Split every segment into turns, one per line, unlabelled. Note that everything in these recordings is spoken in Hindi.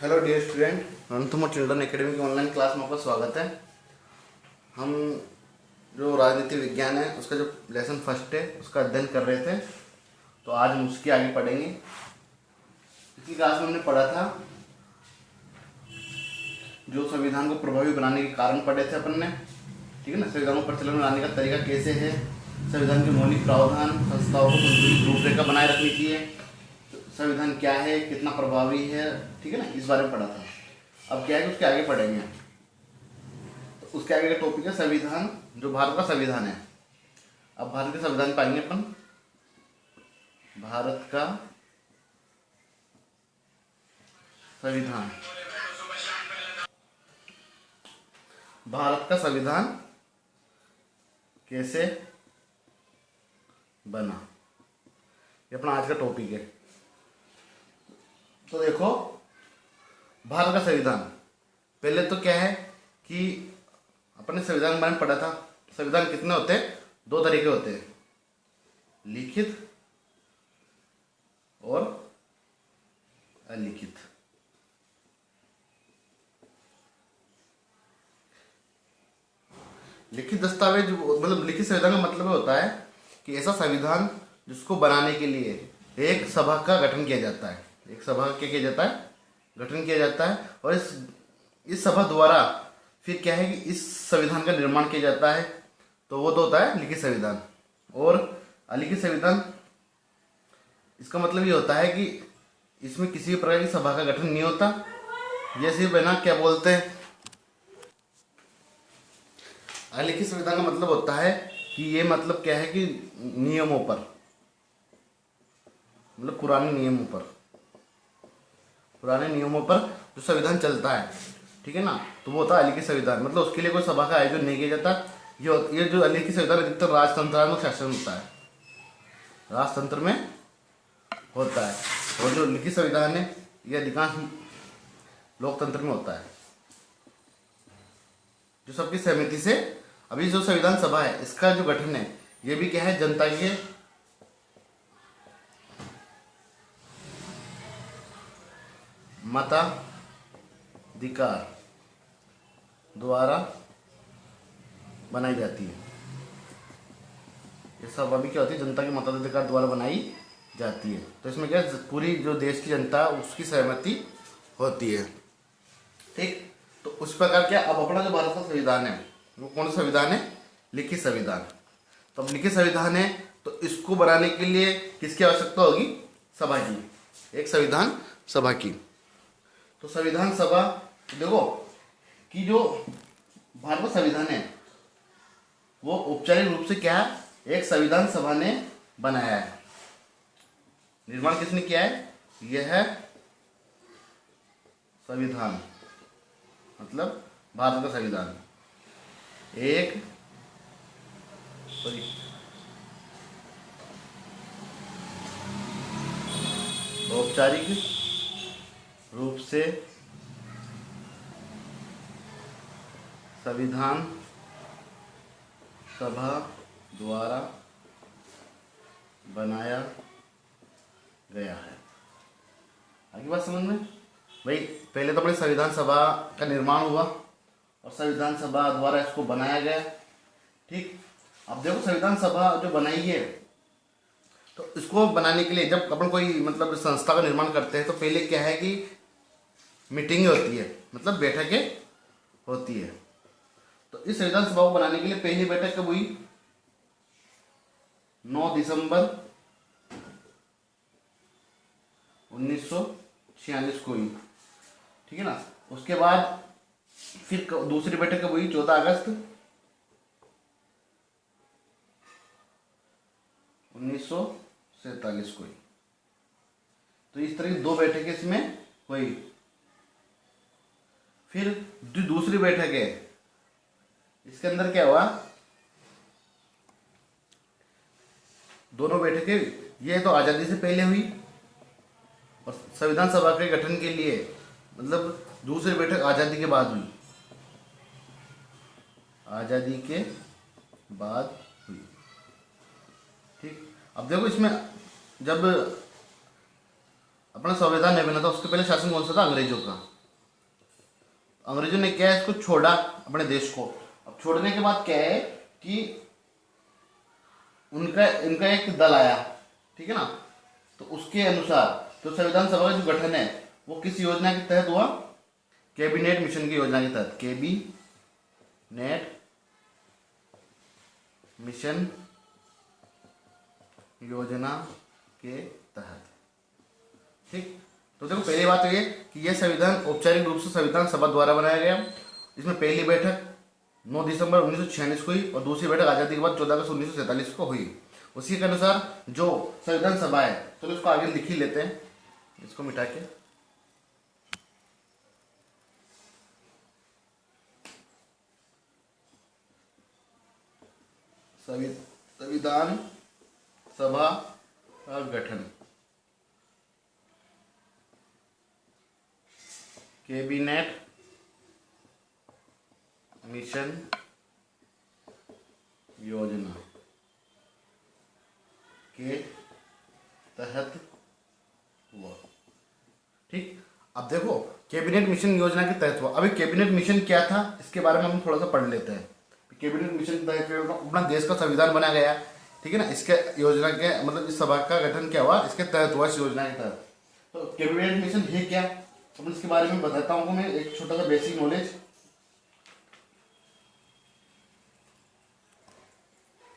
Hello dear student, Ranthambore children academy की ऑनलाइन क्लास में आपका स्वागत है। हम जो राजनीति विज्ञान है उसका जो लेसन फर्स्ट है उसका अध्ययन कर रहे थे, तो आज हम उसके आगे पढ़ेंगे। पिछली क्लास में हमने पढ़ा था जो संविधान को प्रभावी बनाने के कारण पढ़े थे अपन ने, ठीक है ना। संविधान को प्रचलन में लाने का तरीका कैसे है, संविधान के मौलिक प्रावधान, संस्थाओं को संतुलित रूपरेखा बनाए रखनी चाहिए, संविधान क्या है, कितना प्रभावी है, ठीक है ना, इस बारे में पढ़ा था। अब क्या है कि उसके आगे पढ़ेंगे। तो उसके आगे का टॉपिक है संविधान, जो भारत का संविधान है। अब भारत के संविधान पाएंगे अपन, भारत का संविधान। भारत का संविधान कैसे बना, ये अपना आज का टॉपिक है। तो देखो, भारत का संविधान, पहले तो क्या है कि अपने संविधान के बारे में पढ़ा था। संविधान कितने होते हैं? दो तरीके होते हैं, लिखित और अलिखित। लिखित दस्तावेज मतलब लिखित संविधान का मतलब होता है कि ऐसा संविधान जिसको बनाने के लिए एक सभा का गठन किया जाता है। एक सभा क्या किया जाता है? गठन किया जाता है, और इस सभा द्वारा फिर क्या है कि इस संविधान का निर्माण किया जाता है। तो वो तो होता है लिखित संविधान। और अलिखित संविधान, इसका मतलब ये होता है कि इसमें किसी भी प्रकार की सभा का गठन नहीं होता। ये सिर्फ है ना, क्या बोलते हैं, अलिखित संविधान का मतलब होता है कि ये मतलब क्या है कि नियमों पर, मतलब पुराने नियमों पर जो संविधान चलता है, ठीक है ना, तो वो होता है अलिखित संविधान। मतलब उसके लिए कोई सभा का आयोजन नहीं किया जाता। ये जो अलिखित संविधान अधिकतर राजतंत्रात्मक शासन होता है, राजतंत्र में होता है। और जो लिखित संविधान है ये अधिकांश लोकतंत्र में होता है, जो सबकी सहमति से। अभी जो संविधान सभा है इसका जो गठन है ये भी क्या है, जनता के मताधिकार द्वारा बनाई जाती है। ये सभा भी क्या होती है, जनता के मताधिकार द्वारा बनाई जाती है। तो इसमें क्या पूरी जो देश की जनता उसकी सहमति होती है, ठीक। तो उस प्रकार क्या, अब अपना जो भारत का संविधान है वो कौन सा संविधान है? लिखित संविधान। तो अब लिखित संविधान है तो इसको बनाने के लिए किसकी आवश्यकता होगी? सभा की, एक संविधान सभा की। तो संविधान सभा, देखो कि जो भारत का संविधान है वो औपचारिक रूप से क्या है, एक संविधान सभा ने बनाया है। निर्माण किसने किया है? यह है संविधान, मतलब भारत का संविधान एक औपचारिक रूप से संविधान सभा द्वारा बनाया गया है। आगे बात समझ में? भाई पहले तो अपने संविधान सभा का निर्माण हुआ और संविधान सभा द्वारा इसको बनाया गया, ठीक। अब देखो संविधान सभा जो बनाई है, तो इसको बनाने के लिए जब अपन कोई मतलब संस्था का निर्माण करते हैं तो पहले क्या है कि मीटिंग होती है, मतलब बैठकें होती है। तो इस संविधान सभा को बनाने के लिए पहली बैठक कब हुई? 9 दिसंबर 1946 को हुई, ठीक है ना। उसके बाद फिर दूसरी बैठक कब हुई? 14 अगस्त 1947 को हुई। तो इस तरह की दो बैठकें इसमें हुई। फिर जो दूसरी बैठक है इसके अंदर क्या हुआ, दोनों बैठकें ये तो आज़ादी से पहले हुई और संविधान सभा के गठन के लिए मतलब दूसरी बैठक आज़ादी के बाद हुई, आज़ादी के बाद हुई, ठीक। अब देखो इसमें जब अपना संविधान नहीं बना था उसके पहले शासन कौन सा था? अंग्रेजों का। अंग्रेजों ने क्या है, इसको छोड़ा अपने देश को। अब छोड़ने के बाद क्या है कि उनका इनका एक दल आया, ठीक है ना। तो उसके अनुसार तो संविधान सभा का जो गठन है वो किस योजना के तहत हुआ? कैबिनेट मिशन की योजना के तहत। कैबिनेट मिशन योजना के तहत, ठीक। तो देखो पहली बात तो ये कि यह संविधान औपचारिक रूप से संविधान सभा द्वारा बनाया गया। इसमें पहली बैठक 9 दिसंबर 1946 को हुई और दूसरी बैठक आज़ादी के बाद 14 अगस्त 1947 को हुई। उसी के अनुसार जो संविधान सभा है, चलो इसको आगे लिख ही लेते हैं, इसको मिटा के। संविधान सभा का गठन, कैबिनेट मिशन योजना के तहत हुआ, ठीक। अब देखो कैबिनेट मिशन योजना के तहत हुआ। अभी कैबिनेट मिशन क्या था इसके बारे में हम थोड़ा सा पढ़ लेते हैं। कैबिनेट मिशन के तहत अपना देश का संविधान बनाया गया, ठीक है ना। इसके योजना के मतलब इस सभा का गठन क्या हुआ, इसके तहत हुआ, इस योजना के तहत। तो कैबिनेट मिशन है क्या, तो मैं इसके बारे में बताता हूँ मैं एक छोटा सा बेसिक नॉलेज।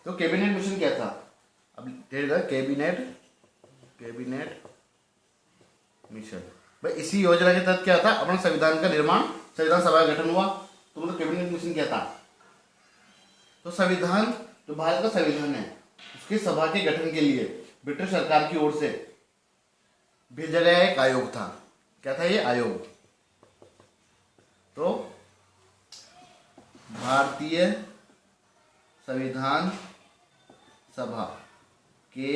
तो कैबिनेट मिशन क्या था? अब कैबिनेट मिशन भाई इसी योजना के तहत क्या था, अपना संविधान का निर्माण, संविधान सभा का गठन हुआ। तो मतलब कैबिनेट मिशन क्या था? तो संविधान, जो भारत का संविधान है उसकी सभा के गठन के लिए ब्रिटिश सरकार की ओर से भेजा गया एक आयोग था। क्या था ये आयोग? तो भारतीय संविधान सभा के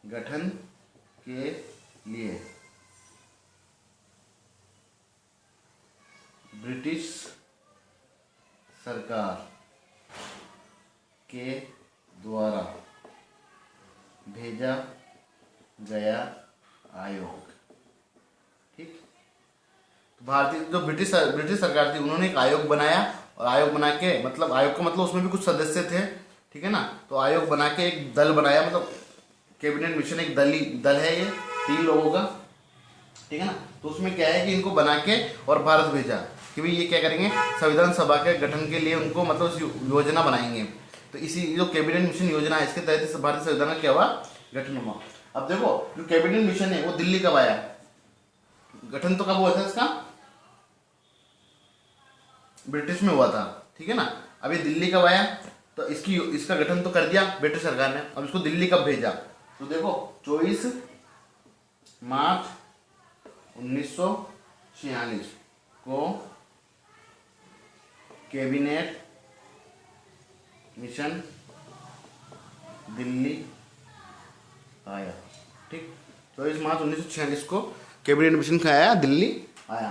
गठन के लिए ब्रिटिश सरकार के द्वारा भेजा गया आयोग, ठीक। तो भारतीय जो ब्रिटिश सरकार थी उन्होंने एक आयोग बनाया, और आयोग बना के मतलब आयोग का मतलब उसमें भी कुछ सदस्य थे, ठीक है ना। तो आयोग बना के एक दल बनाया, मतलब कैबिनेट मिशन एक दल है ये 3 लोगों का, ठीक है ना। तो उसमें क्या है कि इनको बना के और भारत भेजा कि भाई ये क्या करेंगे, संविधान सभा के गठन के लिए उनको मतलब योजना बनाएंगे। तो इसी जो कैबिनेट मिशन योजना है इसके तहत भारतीय संविधान का क्या हुआ, गठन हुआ। अब देखो जो कैबिनेट मिशन है वो दिल्ली कब आया? गठन तो कब हुआ था इसका? ब्रिटिश में हुआ था, ठीक है ना। अभी दिल्ली कब आया? तो इसका गठन तो कर दिया ब्रिटिश सरकार ने। अब इसको दिल्ली कब भेजा? तो देखो 24 मार्च 1946 को कैबिनेट मिशन दिल्ली आया, ठीक। 24 मार्च 1946 को कैबिनेट मिशन का आया, दिल्ली आया।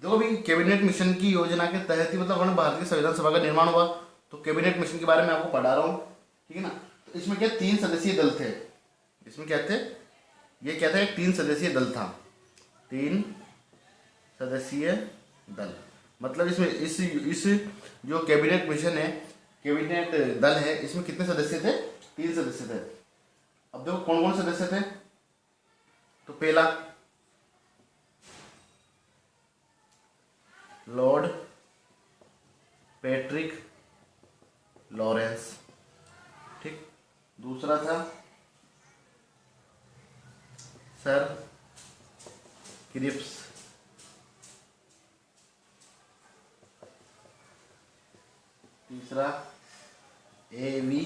देखो अभी कैबिनेट मिशन की योजना के तहत ही मतलब अपने भारतीय संविधान सभा का निर्माण हुआ। तो कैबिनेट मिशन के बारे में आपको पढ़ा रहा हूँ, ठीक है ना। तो इसमें क्या 3 सदस्यीय दल थे। इसमें क्या थे, ये क्या था, एक 3 सदस्यीय दल था। 3 सदस्यीय दल मतलब इसमें इस जो कैबिनेट मिशन है, कैबिनेट दल है, इसमें कितने सदस्य थे? 3 सदस्य थे। अब देखो कौन कौन सदस्य थे। तो पहला लॉर्ड पैट्रिक लॉरेंस, ठीक। दूसरा था सर क्रिप्स, तीसरा एवी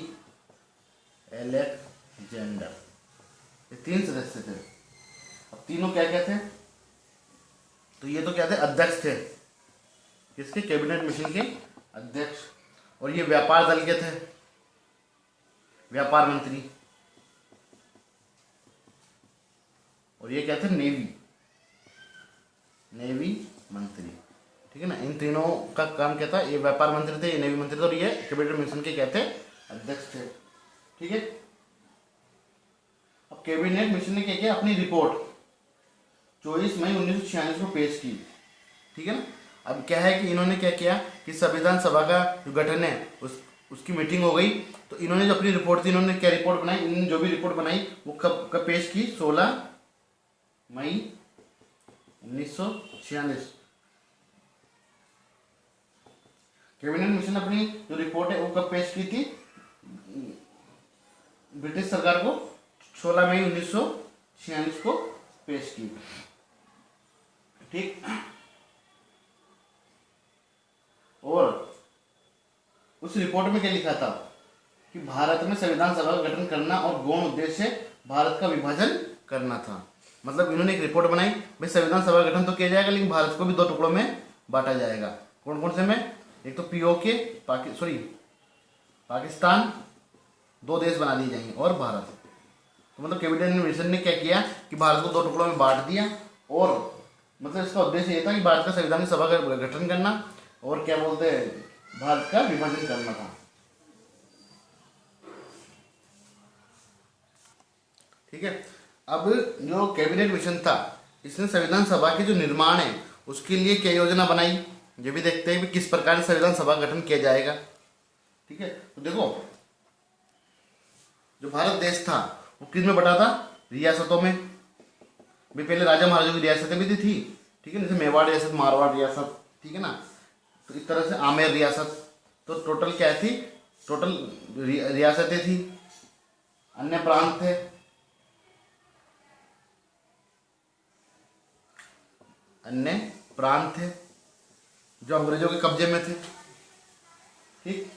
एलेक्जेंडर। ये 3 सदस्य थे। अब तीनों क्या क्या थे? तो ये तो क्या थे, अध्यक्ष थे। किसके? कैबिनेट मिशन के अध्यक्ष। और ये व्यापार दल के थे, व्यापार मंत्री। और ये क्या थे? नेवी मंत्री, ठीक है ना। इन तीनों का काम क्या था? ये व्यापार मंत्री थे, ये नेवी मंत्री थे, और ये कैबिनेट मिशन के क्या थे? अध्यक्ष थे, ठीक है। अब कैबिनेट मिशन ने क्या किया? अपनी रिपोर्ट 24 मई 1946 को पेश की। ठीक है ना। अब क्या है कि इन्होंने क्या किया कि संविधान सभा का जो गठन है उसकी मीटिंग हो गई। तो इन्होंने जो अपनी रिपोर्ट थी, इन्होंने क्या रिपोर्ट बनाई, इन्होंने जो भी रिपोर्ट बनाई वो कब कब पेश की, 16 मई 1946। कैबिनेट मिशन अपनी जो रिपोर्ट है वो कब पेश की थी ब्रिटिश सरकार को, 16 मई 1946 को पेश की। ठीक। और उस रिपोर्ट में क्या लिखा था कि भारत में संविधान सभा का गठन करना और गौण उद्देश्य भारत का विभाजन करना था। मतलब इन्होंने एक रिपोर्ट बनाई, भाई संविधान सभा का गठन तो किया जाएगा लेकिन भारत को भी 2 टुकड़ों में बांटा जाएगा। कौन कौन से में, एक तो पीओके पाकिस्तान, 2 देश बना दिए जाएंगे और भारत। तो मतलब कैबिनेट मिशन ने क्या किया कि भारत को 2 टुकड़ों में बांट दिया। और मतलब इसका उद्देश्य ये था कि भारत का संविधान सभा का गठन करना और क्या बोलते हैं भारत का विभाजन करना था। ठीक है। अब जो कैबिनेट मिशन था इसने संविधान सभा के जो निर्माण है उसके लिए क्या योजना बनाई, ये भी देखते हैं कि किस प्रकार से संविधान सभा का गठन किया जाएगा। ठीक है। तो देखो जो भारत देश था वो किस में बटा था, रियासतों में। भी पहले राजा महाराजों की रियासतें भी थी। ठीक है, जैसे मेवाड़ रियासत, मारवाड़ रियासत। ठीक है ना। तो इस तरह से आमेर रियासत। तो टोटल क्या थी, टोटल रियासतें थी, अन्य प्रांत थे। अन्य प्रांत थे जो अंग्रेजों के कब्जे में थे। ठीक।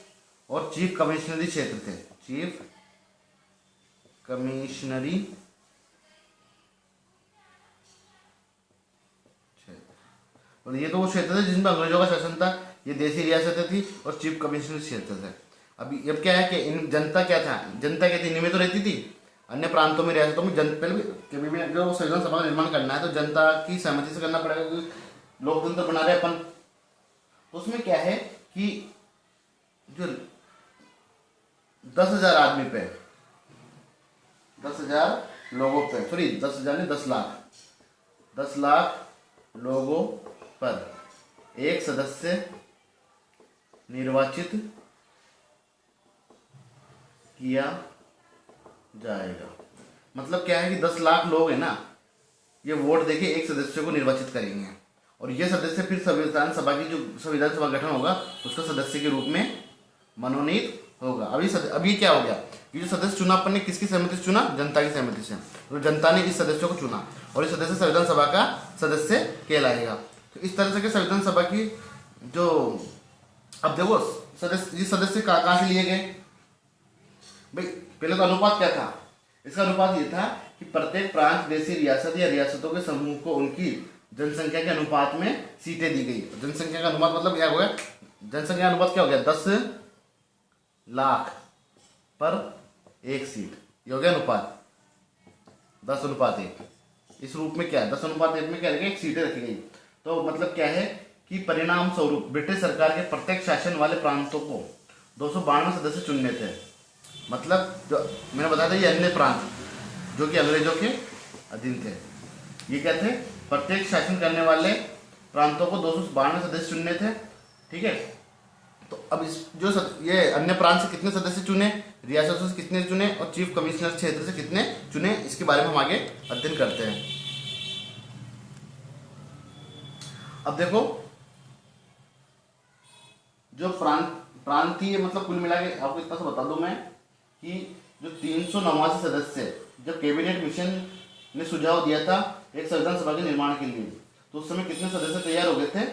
और चीफ कमिश्नरी क्षेत्र थे, चीफ कमिश्नरी और ये तो वो क्षेत्र थे जिसमें अंग्रेजों का शासन था। ये देसी रियासतें थी और चीफ कमिश्नरी क्षेत्र थे। अभी अब क्या है कि इन जनता क्या था, जनता क्या थी, इनमें तो रहती थी। अन्य प्रांतों में, रियासतों में पहले भी कभी भी जो संविधान सभा का निर्माण करना है तो जनता की सहमति से करना पड़ेगा, क्योंकि लोकतंत्र बना रहे अपन। तो उसमें क्या है कि जो 10,000 आदमी पे, 10,000 लोगों पे, 10,000 नहीं 10 लाख, 10 लाख लोगों पर एक सदस्य निर्वाचित किया जाएगा। मतलब क्या है कि 10 लाख लोग है ना, ये वोट देके एक सदस्य को निर्वाचित करेंगे और ये सदस्य फिर संविधान सभा की जो संविधान सभा गठन होगा उसका सदस्य के रूप में मनोनीत होगा। अभी क्या हो गया, ये जो सदस्य चुना अपन ने किसकी सहमति से चुना, जनता की सहमति से। तो जनता ने इस सदस्य को चुना और इस सदस्य संविधान सभा का सदस्य कहलाएगा। तो इस तरह से कि संविधान सभा की जो, अब देखो ये सदस्य कहाँ से लिए गए भाई। पहले तो अनुपात क्या था, इसका अनुपात ये था कि प्रत्येक प्रांत, देशी रियासत या रियासतों के समूह को उनकी जनसंख्या के अनुपात में सीटें दी गई। जनसंख्या का अनुपात मतलब क्या हो गया, जनसंख्या अनुपात क्या हो गया, 10 लाख पर 1 सीट, ये हो गया अनुपात 10:1। इस रूप में क्या है, 10:1 में क्या रखेगा, 1 सीटें रखी गई। तो मतलब क्या है कि परिणाम स्वरूप ब्रिटिश सरकार के प्रत्येक शासन वाले प्रांतों को 292 सदस्य चुनने थे। मतलब जो मैंने बताया था ये अन्य प्रांत जो कि अंग्रेजों के अधीन थे, ये क्या थे, प्रत्येक शासन करने वाले प्रांतों को 292 सदस्य चुनने थे। ठीक है। तो अब इस जो ये अन्य प्रांत से कितने सदस्य चुने, रियासतों से कितने चुने और चीफ कमिश्नर क्षेत्र से कितने चुने, इसके बारे में हम आगे अध्ययन करते हैं। अब देखो जो प्रांतीय मतलब कुल मिला के आपको इतना सा बता दूं मैं कि जो 389 सदस्य जब कैबिनेट मिशन ने सुझाव दिया था एक संविधान सभा के निर्माण के लिए, तो उस समय कितने सदस्य तैयार हो गए थे,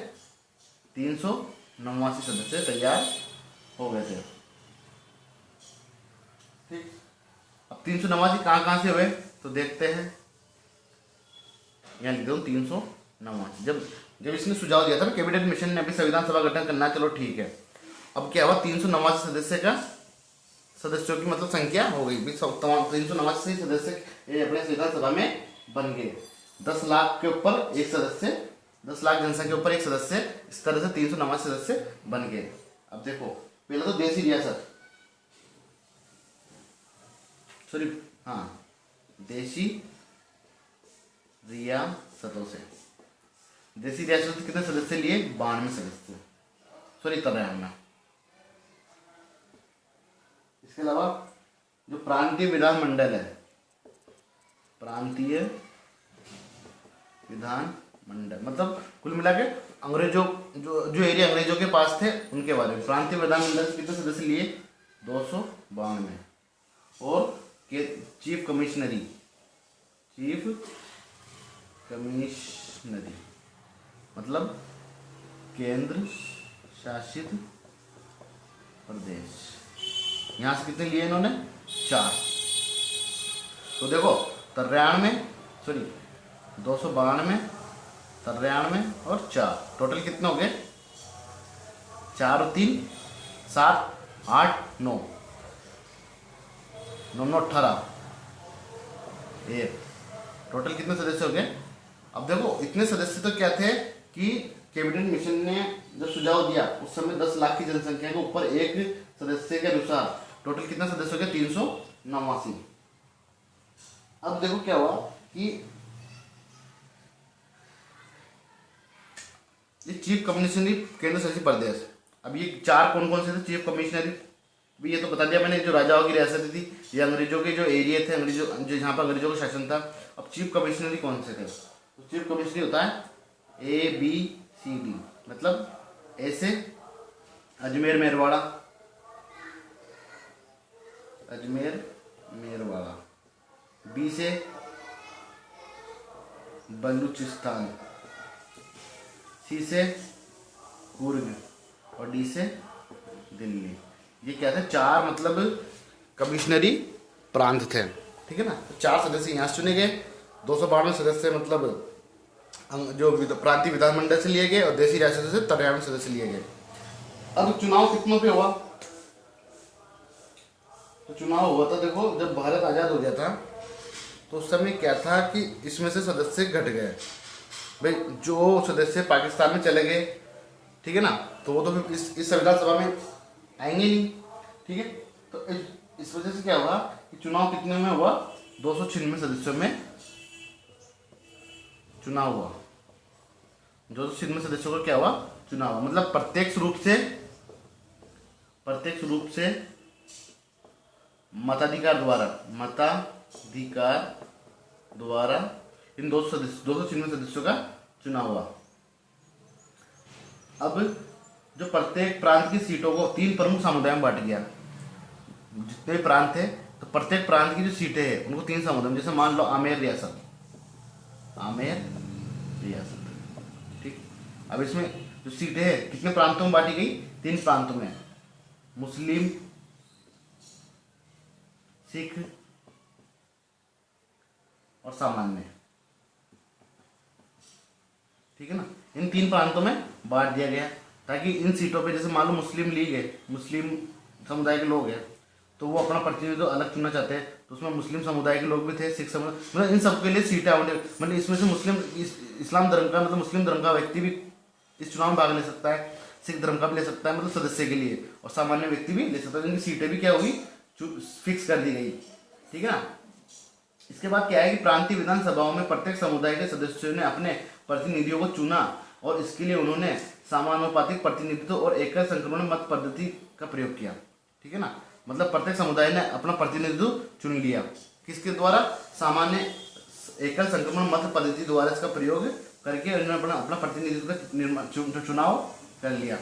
389 सदस्य तैयार हो गए थे। ठीक। अब 389 कहाँ से हुए तो देखते हैं, यहाँ लिख दो 389। जब इसने सुझाव दिया था कैबिनेट मिशन ने अभी संविधान सभा गठन करना है, चलो ठीक है। अब क्या हुआ, 389 सदस्य का सदस्यों की मतलब संख्या हो गई, 389 सदस्य अपने संविधान सभा में बन गए। 10 लाख के ऊपर एक सदस्य, 10 लाख जनसंख्या के ऊपर एक सदस्य, इस तरह से 389 सदस्य बन गए। अब देखो पहले तो देशी रियासत, देशी रियासत से। देसी रियासत कितने सदस्य लिए? 92 सदस्य, सॉरी 93। इसके अलावा जो प्रांतीय विधानमंडल है, प्रांतीय विधानमंडल मतलब कुल मिला के अंग्रेजों जो एरिया अंग्रेजों के पास थे उनके बारे में। प्रांतीय विधानमंडल से कितने सदस्य लिए? 292। और के चीफ कमिश्नरी मतलब केंद्र शासित प्रदेश, यहाँ से कितने लिए इन्होंने? 4। तो देखो 292 और 4 टोटल कितने हो गए? 4 और 3 7 8 9 9 9 18 1। टोटल कितने सदस्य हो गए? अब देखो इतने सदस्य तो क्या थे कि कैबिनेट मिशन ने जब सुझाव दिया उस समय 10 लाख की जनसंख्या के ऊपर एक सदस्य के अनुसार टोटल कितना सदस्य हो गया? 389। अब देखो क्या हुआ कि ये चीफ कमिश्नरी केंद्र शासित प्रदेश, अब ये 4 कौन कौन से थे चीफ कमिश्नरी? भी ये तो बता दिया मैंने, जो राजाओं की रियासत थी, ये अंग्रेजों के जो एरिया थे, अंग्रेजों जो जहाँ पर अंग्रेजों का शासन था। अब चीफ कमिश्नरी कौन से थे? तो चीफ कमिश्नरी होता है ABCD, मतलब ए से अजमेर मेरवाड़ा, बी से बलूचिस्तान, सी से कुर्ग और डी से दिल्ली। ये क्या थे? 4 मतलब कमिश्नरी प्रांत थे, ठीक है ना। तो 4 सदस्य यहाँ से चुने गए, 292 सदस्य मतलब जो प्रांतीय विधानमंडल से लिए गए और देसी रियासतों से 93 सदस्य लिए गए। अब चुनाव कितनों पे हुआ? तो चुनाव हुआ था, देखो जब भारत आज़ाद हो गया था तो उस समय क्या था कि इसमें से सदस्य घट गए। भाई जो सदस्य पाकिस्तान में चले गए, ठीक है ना, तो वो तो फिर इस संविधान सभा में आएंगे नहीं, ठीक है। तो इस वजह से क्या हुआ कि चुनाव कितने में हुआ? 296 सदस्यों में चुनाव हुआ। 296 सदस्यों का क्या हुआ? चुनाव हुआ। मतलब प्रत्यक्ष रूप से मताधिकार द्वारा इन 296 सदस्यों का चुनाव हुआ। अब जो प्रत्येक प्रांत की सीटों को 3 प्रमुख समुदाय में बांट गया। जितने प्रांत थे तो प्रत्येक प्रांत की जो सीटें हैं उनको 3 समुदाय में, जैसे मान लो आमेर रियासत, ठीक। अब इसमें जो सीटें हैं कितने प्रांतों में बांटी गई? 3 प्रांतों में, मुस्लिम, सिख और सामान्य, ठीक है ना। इन 3 प्रांतों में बांट दिया गया ताकि इन सीटों पे जैसे मान लो मुस्लिम लीग है, मुस्लिम समुदाय के लोग हैं, तो वो अपना प्रतिनिधित्व अलग चुनना चाहते हैं, तो उसमें मुस्लिम समुदाय के लोग भी थे, सिख समुदाय, मतलब इन सबके लिए सीटें मतलब इसमें से इस्लाम धर्म का मतलब मुस्लिम धर्म का व्यक्ति भी इस चुनाव में भाग ले सकता है, सिख धर्म का भी ले सकता है, मतलब सदस्य के लिए, और सामान्य व्यक्ति भी ले सकता है। इनकी सीटें भी क्या होगी? फिक्स कर दी गई, ठीक है ना। इसके बाद क्या है कि प्रांतीय विधानसभाओं में प्रत्येक समुदाय के सदस्यों ने अपने प्रतिनिधियों को चुना और इसके लिए उन्होंने समानुपातिक प्रतिनिधित्व और एकल संक्रमण मत पद्धति का प्रयोग किया, ठीक है ना। मतलब प्रत्येक समुदाय ने अपना प्रतिनिधित्व चुन लिया, किसके द्वारा? सामान्य एकल संक्रमण मत पद्धति द्वारा इसका प्रयोग करके उन्होंने अपना प्रतिनिधित्व का चुनाव कर लिया।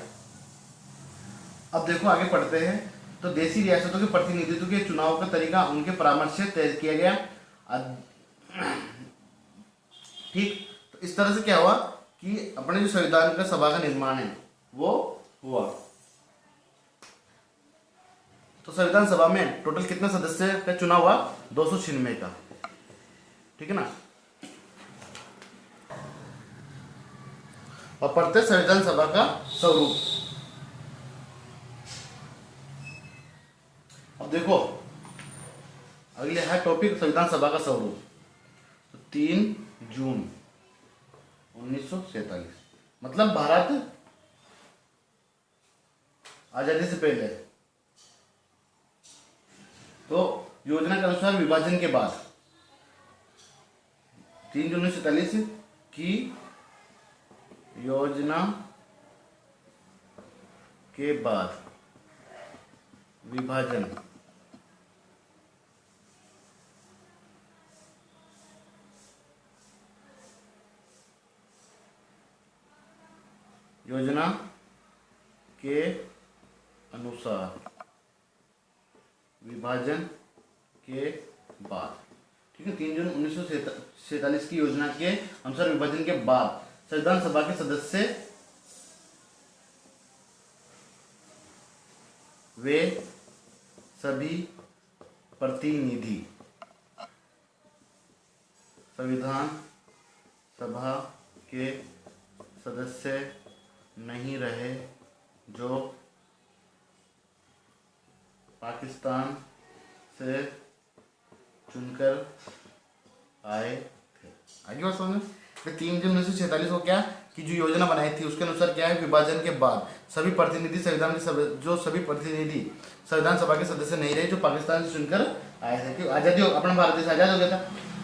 अब देखो आगे पढ़ते हैं। तो देसी रियासतों के प्रतिनिधित्व के चुनाव का तरीका उनके परामर्श से तय किया गया, ठीक। तो इस तरह से क्या हुआ कि अपने जो संविधान का सभा का निर्माण है वो हुआ। तो संविधान सभा में टोटल कितने सदस्य का चुनाव हुआ? 296 का, ठीक है ना। और प्रत्येक संविधान सभा का स्वरूप, अब देखो अगले है टॉपिक संविधान सभा का स्वरूप। तो 3 जून 1947 मतलब भारत आजादी से पहले, तो योजना के अनुसार विभाजन के बाद 3 जून 1947 की योजना के बाद विभाजन योजना के अनुसार विभाजन के बाद, ठीक है, 3 जून 1947 की योजना के अनुसार विभाजन के बाद संविधान सभा के सदस्य वे सभी प्रतिनिधि संविधान सभा के सदस्य नहीं रहे जो पाकिस्तान से चुनकर आए थे। आगे बात समझ। 3 जून 1946 को क्या कि जो योजना बनाई थी उसके अनुसार क्या है, विभाजन के बाद सभी प्रतिनिधि संविधान के जो सभी प्रतिनिधि संविधान सभा के सदस्य नहीं रहे जो पाकिस्तान से चुनकर आए थे। क्योंकि आज़ादी अपना भारत देश आज़ाद हो गया था।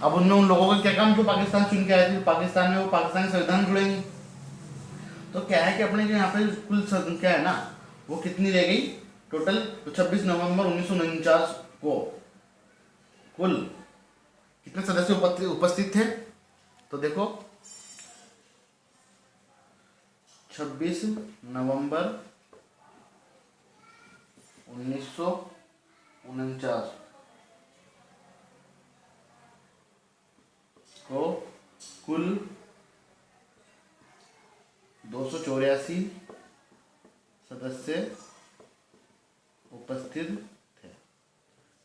अब उन लोगों का क्या काम, जो पाकिस्तान चुन के आए थे पाकिस्तान में, वो पाकिस्तानी संविधान जुड़ेंगे। तो क्या है कि अपने जो यहाँ पे कुल संख्या है ना वो कितनी रह गई टोटल, तो 26 नवंबर 1949 को कुल कितने सदस्य उपस्थित थे, तो देखो 26 नवंबर 1949 को कुल 284 सदस्य उपस्थित थे।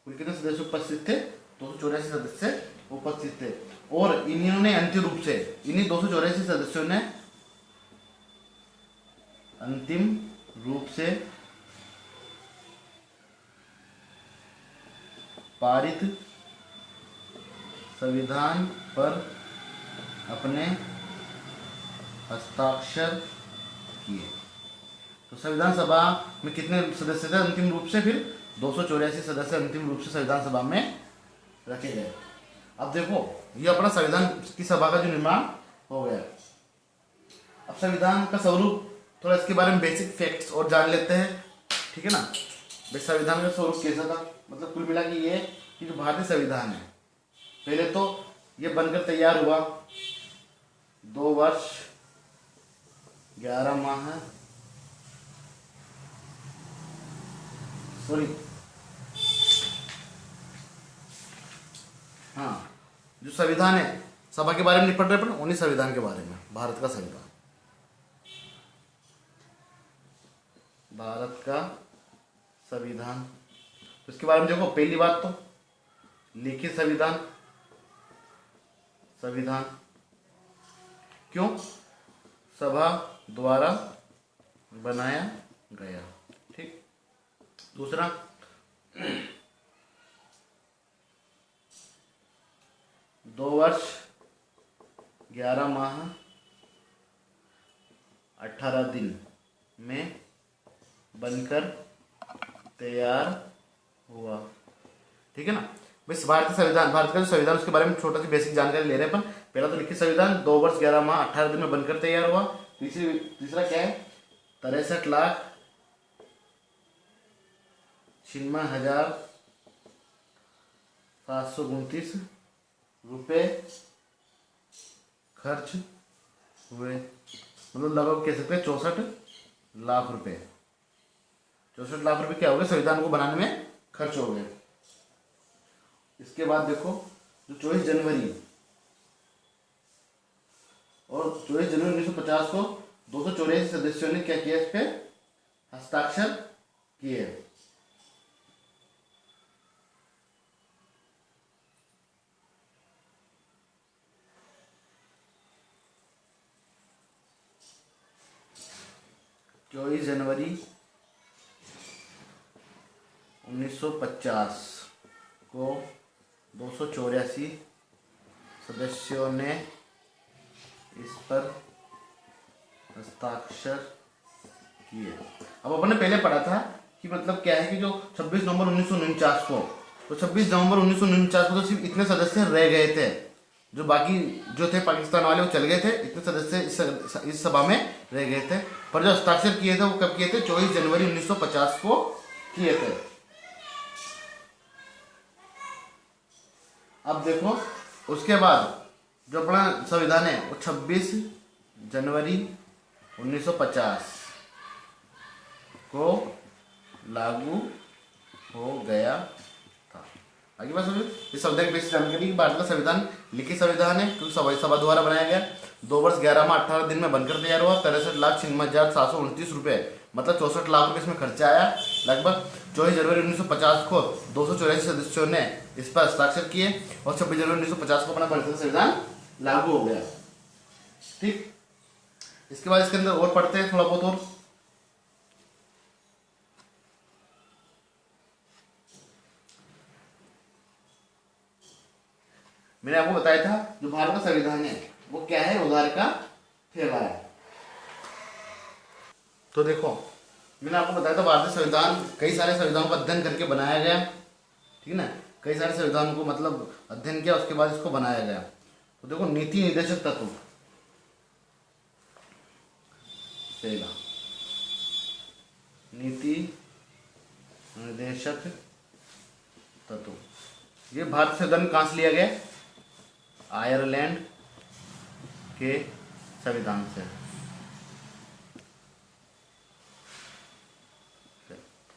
कुल कितने सदस्य उपस्थित थे, 284 सदस्य उपस्थित थे। और इन्होंने अंतिम रूप से, इन्हीं 284 सदस्यों ने अंतिम रूप से पारित संविधान पर अपने हस्ताक्षर किए। तो संविधान सभा में कितने सदस्य थे अंतिम रूप से, फिर 284 सदस्य अंतिम रूप से संविधान सभा में रखे गए। अब देखो ये अपना संविधान की सभा का जो निर्माण हो गया। अब संविधान का स्वरूप थोड़ा इसके बारे में बेसिक फैक्ट्स और जान लेते हैं, ठीक है ना। भाई संविधान का स्वरूप कैसा था, मतलब कुल मिला के ये कि जो भारतीय संविधान है, पहले तो ये बनकर तैयार हुआ 2 वर्ष 11 माह, सॉरी हाँ, जो संविधान है सभा के बारे में नहीं पढ़ रहे, पर उन्हीं संविधान के बारे में, भारत का संविधान, भारत का संविधान। तो इसके बारे में देखो, पहली बात तो लिखित संविधान, संविधान क्यों, सभा द्वारा बनाया गया, ठीक। दूसरा, दो वर्ष 11 माह 18 दिन में बनकर तैयार हुआ, ठीक है ना। भाई भारतीय संविधान, भारत का जो संविधान उसके बारे में छोटा सी बेसिक जानकारी ले रहे हैं अपन। पहला तो लिखित संविधान 2 वर्ष 11 माह 18 दिन में बनकर तैयार हुआ। तीसरा क्या है, 63,96,729 रुपये खर्च हुए, मतलब लगभग कह सकते हैं 64 लाख रुपए। 64 लाख रुपए क्या हो गए, संविधान को बनाने में खर्च हो गए। इसके बाद देखो जो 24 जनवरी और 24 जनवरी 1950 को 284 सदस्यों ने क्या किया, इस पे हस्ताक्षर किए। जनवरी 1950 को 284 सदस्यों ने इस पर हस्ताक्षर किए। अब अपन ने पहले पढ़ा था कि मतलब क्या है कि जो 26 नवंबर 1949 को, तो 26 नवंबर 1949 को तो सिर्फ इतने सदस्य रह गए थे जो बाकी जो थे पाकिस्तान वाले वो चल गए थे, इतने सदस्य इस सभा में रह गए थे। पर जो हस्ताक्षर किए थे वो कब किए थे? 24 जनवरी 1950 को किए थे। अब देखो उसके बाद जो अपना संविधान है वो 26 जनवरी 1950 को लागू हो गया था। आगे बात समझो, इस संविधान की बेसिक जानकारी, भारत का संविधान लिखित संविधान है क्योंकि सभा द्वारा बनाया गया। 2 वर्ष 11 माह 18 दिन में बनकर तैयार हुआ। 63,96,729 रुपए, मतलब 64 लाख रुपए इसमें खर्चा आया लगभग। 24 जनवरी 1950 को 284 सदस्यों ने इस पर हस्ताक्षर किए और 26 जनवरी 1950 को अपना भारतीय संविधान लागू हो गया। ठीक, इसके बाद इसके अंदर और पढ़ते हैं थोड़ा बहुत और। मैंने आपको बताया था जो भारत का संविधान है वो क्या है? उधार का थैला है। तो देखो मैंने आपको बताया था भारतीय संविधान कई सारे संविधानों का अध्ययन करके बनाया गया, ठीक है ना। कई सारे संविधानों को मतलब अध्ययन किया, उसके बाद इसको बनाया गया। तो देखो नीति निर्देशक तत्व, पहला नीति निर्देशक तत्व, ये भारत संविधान कहाँ से लिया गया? आयरलैंड के संविधान से,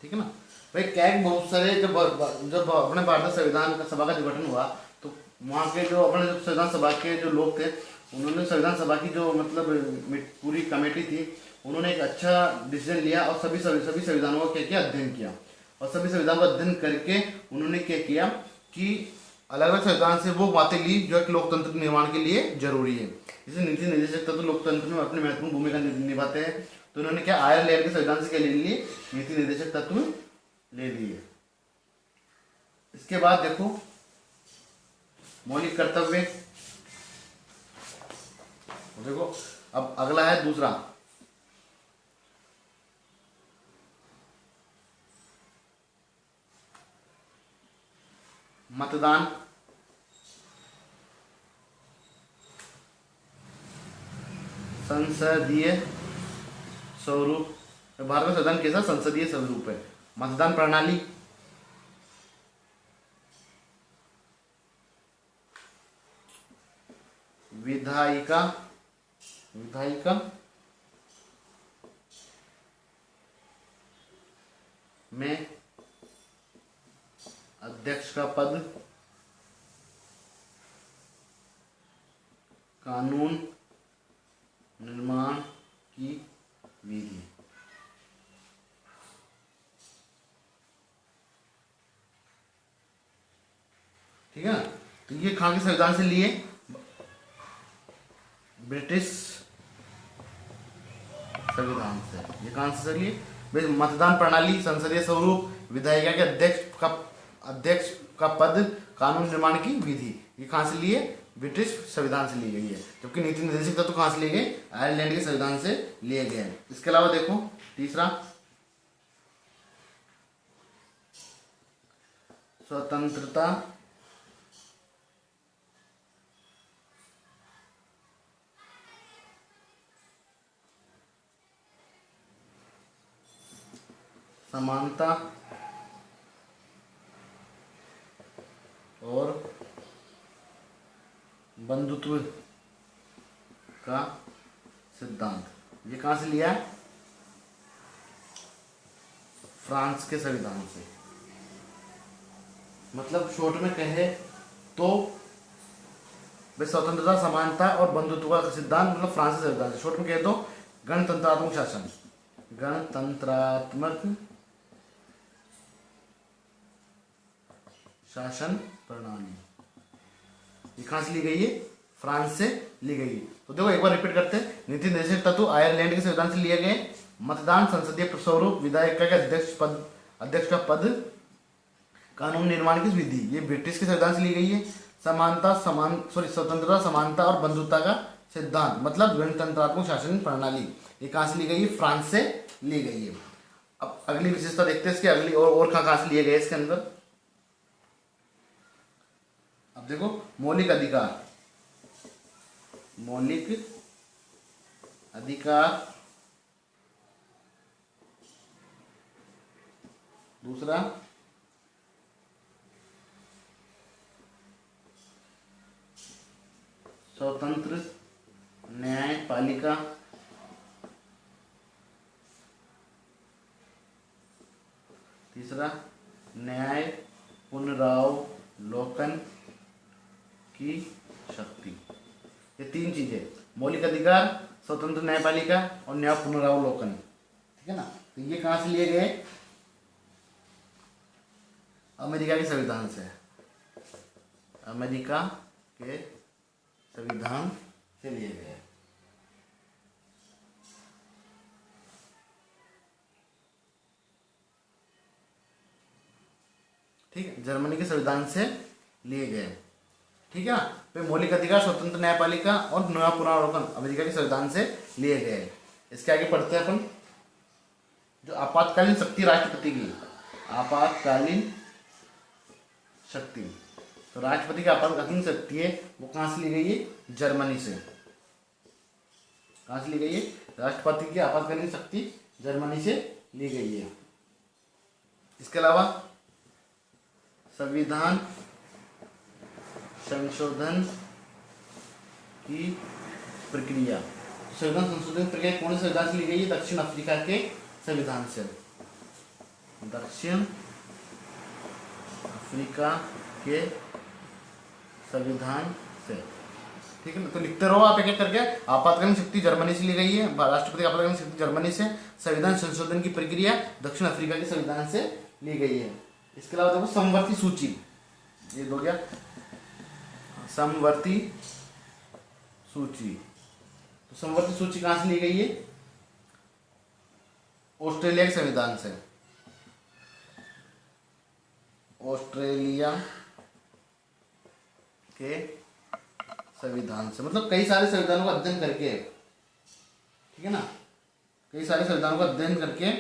ठीक है ना भाई। क्या है, बहुत सारे जब अपने भारत संविधान का सभा का जो गठन हुआ तो वहाँ के जो अपने जो संविधान सभा के जो लोग थे उन्होंने संविधान सभा की जो मतलब पूरी कमेटी थी उन्होंने एक अच्छा डिसीजन लिया और सभी संविधानों का क्या किया? अध्ययन किया। और सभी संविधानों का अध्ययन करके उन्होंने क्या किया कि अलग अलग संविधान से वो बातें ली जो एक लोकतंत्र के निर्माण के लिए जरूरी है। जैसे नीति निर्देशक तत्व लोकतंत्र में अपनी महत्वपूर्ण भूमिका निभाते हैं, तो उन्होंने क्या आयरलैंड के संविधान से क्या ले लिए? नीति निर्देशक तत्व ले लिए। इसके बाद देखो मौलिक कर्तव्य, देखो अब अगला है दूसरा, मतदान। संसदीय स्वरूप, भारत का संविधान कैसा? संसदीय स्वरूप है। मतदान प्रणाली, विधायिका में अध्यक्ष का पद, कानून निर्माण की विधि, ठीक है। तो ये कहाँ के संविधान से लिए? ब्रिटिश संविधान से। ये कहाँ से लिए? मतदान प्रणाली, संसदीय स्वरूप, विधायिका के अध्यक्ष का पद, कानून निर्माण की विधि, ये कहाँ से लिए? ब्रिटिश संविधान से ली गई है। जबकि नीति निर्देशक तत्व कहाँ से लिए गए? आयरलैंड के संविधान से लिए गए हैं। इसके अलावा देखो तीसरा, स्वतंत्रता समानता और बंधुत्व का सिद्धांत, ये कहाँ से लिया है? फ्रांस के संविधान से। मतलब शॉर्ट में कहे तो स्वतंत्रता, समानता और बंधुत्व का सिद्धांत मतलब फ्रांस के संविधान से। शॉर्ट में कहे तो गणतंत्रात्मक शासन, गणतंत्रात्मक शासन प्रणाली, ये कहाँ से ली गई है? फ्रांस से ली गई है। तो देखो एक बार रिपीट करते हैं। नीति निर्देशक तत्व आयरलैंड के संविधान से लिए गए। मतदान, संसदीय स्वरूप, विधायिका के अध्यक्ष का पद, कानून निर्माण की विधि, ये ब्रिटिश के संविधान से ली गई है। स्वतंत्रता, समानता और बंधुत्व का सिद्धांत मतलब गणतंत्रात्मक शासन प्रणाली, ये कहाँ से ली गई है? फ्रांस से ली गई है। अब अगली विशेषता देखते हैं इसकी, अगली और कहाँ से लिए गए इसके अंदर। अब देखो मौलिक अधिकार, मौलिक अधिकार, दूसरा स्वतंत्र न्यायपालिका, तीसरा न्याय पुनरावलोकन की शक्ति। ये तीन चीजें, मौलिक अधिकार, स्वतंत्र न्यायपालिका और न्याय पुनरावलोकन, ठीक है ना। तो ये कहाँ से लिए गए? अमेरिका के संविधान से, अमेरिका के संविधान से लिए गए। ठीक है, जर्मनी के संविधान से लिए गए, ठीक है ना। फिर मौलिक अधिकार, स्वतंत्र न्यायपालिका और न्याय पुनरावलोकन अमेरिका के संविधान से लिए गए। इसके आगे पढ़ते हैं अपन, जो आपातकालीन शक्ति राष्ट्रपति की, आपातकालीन शक्ति, तो राष्ट्रपति की आपातकालीन शक्ति है वो कहाँ से ली गई है? जर्मनी से। कहाँ से ली गई है? राष्ट्रपति की आपातकालीन शक्ति जर्मनी से ली गई है। इसके अलावा संविधान संशोधन की प्रक्रिया, संविधान संशोधन की प्रक्रिया कौन से संविधान से ली गई है? दक्षिण अफ्रीका के संविधान से, दक्षिण अफ्रीका के संविधान से, ठीक है ना। तो लिखते रहो आप एक एक करके। आपातकालीन शक्ति जर्मनी से ली गई है, राष्ट्रपति की आपातकालीन शक्ति जर्मनी से, संविधान संशोधन की प्रक्रिया दक्षिण अफ्रीका के संविधान से ली गई है। इसके अलावा देखो समवर्ती सूची, ये हो गया समवर्ती सूची। तो समवर्ती सूची कहां से ली गई है? ऑस्ट्रेलिया के संविधान से, ऑस्ट्रेलिया के संविधान से, मतलब कई सारे संविधानों का अध्ययन करके, ठीक है ना, कई सारे संविधानों का अध्ययन करके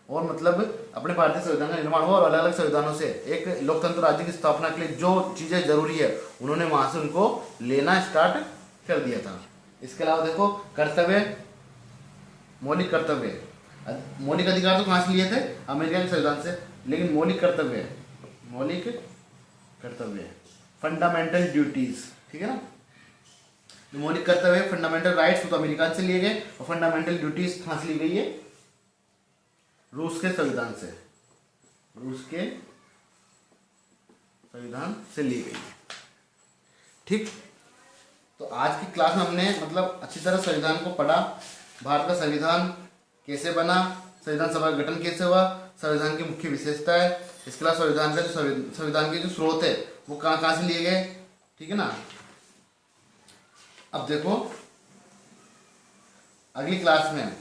और मतलब अपने भारतीय संविधान का निर्माण हुआ और अलग अलग संविधानों से एक लोकतंत्र राज्य की स्थापना के लिए जो चीजें जरूरी है उन्होंने वहां से उनको लेना स्टार्ट कर दिया था। इसके अलावा देखो कर्तव्य, मौलिक कर्तव्य, मौलिक अधिकार तो कहां से लिए थे? अमेरिका के संविधान से, लेकिन मौलिक कर्तव्य, मौलिक कर्तव्य फंडामेंटल ड्यूटीज, ठीक है ना। मौलिक कर्तव्य फंडामेंटल राइट्स तो अमेरिका से लिए गए और फंडामेंटल ड्यूटीज कहां से ली गई है? रूस के संविधान से, रूस के संविधान से ली गई, ठीक। तो आज की क्लास में हमने मतलब अच्छी तरह संविधान को पढ़ा, भारत का संविधान कैसे बना, संविधान सभा का गठन कैसे हुआ, संविधान की मुख्य विशेषताएं, इसके अलावा संविधान का जो संविधान के जो स्रोत है वो कहाँ कहाँ से लिए गए, ठीक है ना। अब देखो अगली क्लास में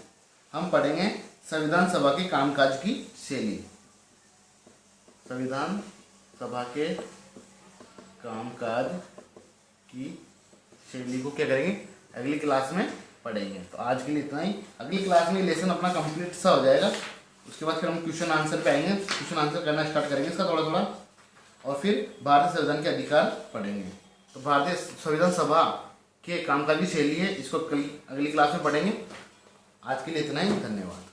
हम पढ़ेंगे संविधान सभा के कामकाज की शैली, संविधान सभा के कामकाज की शैली को क्या करेंगे? अगली क्लास में पढ़ेंगे। तो आज के लिए इतना ही। अगली क्लास में लेसन अपना कंप्लीट सा हो जाएगा, उसके बाद फिर हम क्वेश्चन आंसर पे आएंगे, क्वेश्चन आंसर करना स्टार्ट करेंगे इसका थोड़ा थोड़ा, और फिर भारतीय संविधान के अधिकार पढ़ेंगे। तो भारतीय संविधान सभा के कामकाज की शैली है, इसको अगली क्लास में पढ़ेंगे। आज के लिए इतना ही, धन्यवाद।